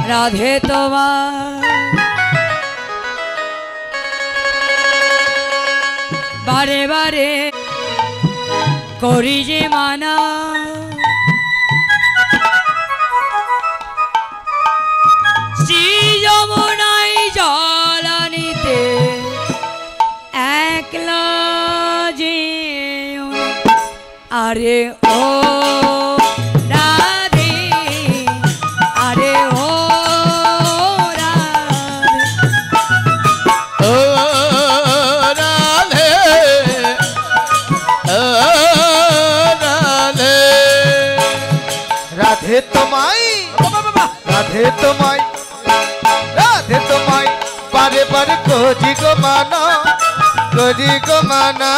রাধে তোমার বারে বারে করি যে মানা শ্রী যমুনায় জল আনিতে একলা যে আরে ও রাধে আরে ও রাধে ও রাধে ও রাধে রাধে তোমায় রাধে তোমায় রাধে তোমায় বারে বারে করি গো মানা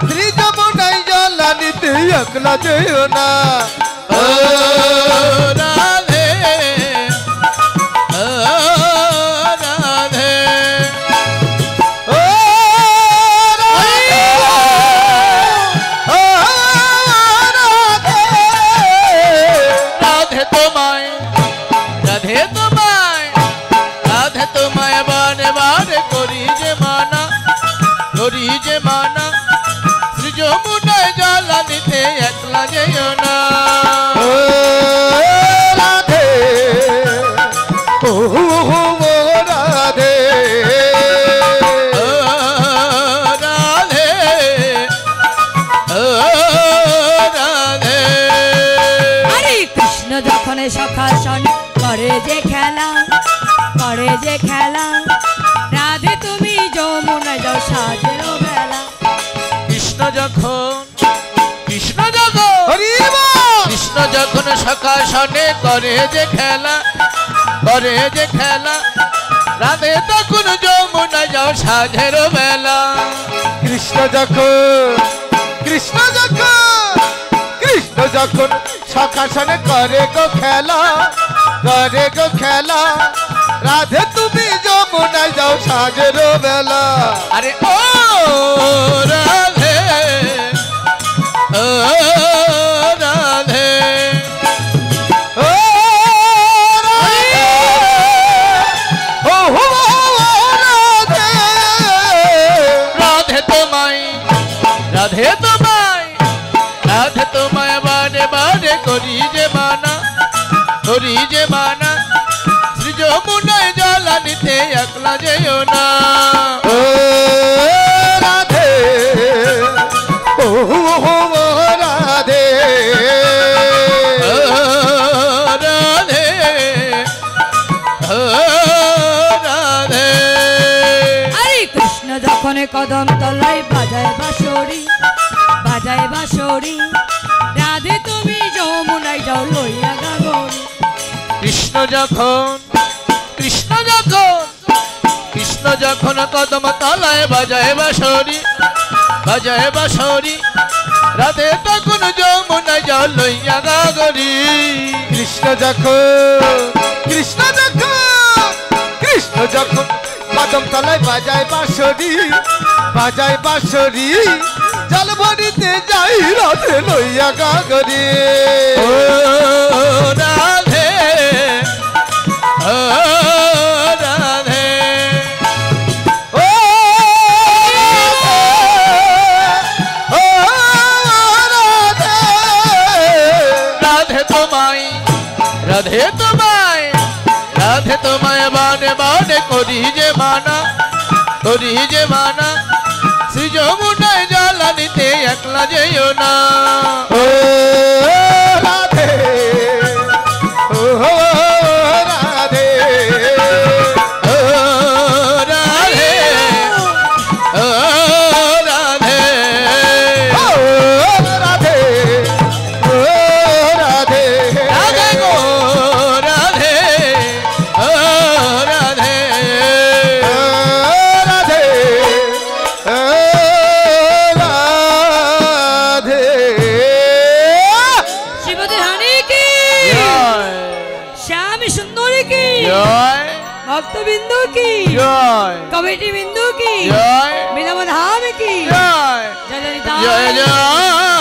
শ্রী যমুনায় জল আনিতে একলা যেও না ও রাধে ও রাধে ও রাধে ও রাধে রাধে তোমায় রাধে তোমায় রাধে তোমায় বারে বারে করি যে মানা শ্রী যমুনায় জল আনিতে একলা যেও না ও রাধে ও রাধে ও রাধে ও রাধে আরে কৃষ্ণ যখন সখা সন করে যে খেলা রাধে তুমি যমুনায় যাও সাজের বেলা কৃষ্ণ যখন সখা সনে করে যে খেলা রাধে তখন যমুনা যাও সাজের বেলা কৃষ্ণ যখন সখা সনে করে গো খেলা রাধে তুমি যমুনা যাও সাজের বেলা আরে ও রাধে ও রাধে ও রাধে ও রাধে রাধে তোমায় বারে বারে করি যে মানা শ্রী যমুনায় জল আনিতে একলা যেও না ও রাধে ও রাধে ও রাধে ও রাধে আরে কৃষ্ণ যখন কদম তলায় বাজায় বাঁশরি রাধে তুমি যমুনায় যাও লইয়া গাগরি কৃষ্ণ যখন কদম তলায় বাজায় বাঁশরি রাধে তখন যমুনায় যাও লইয়া গাগরি কৃষ্ণ যখন কদম তলায় বাজায় বাঁশরি জল ভরিতে যাই রাধে লইয়া গাগরি ও রাধে ও রাধে ও রাধে রাধে তোমায় বারে বারে করি যে মানা শ্রী যমুনায় জল আনিতে একলা যেও না ও রাধে ও রাধে ও রাধে ও রাধে ও রাধে ও রাধে রাধে গো রাধে ও রাধে ও রাধে भक्तबिंदु की कमेटी बिंदु की बिना धाम की जय जय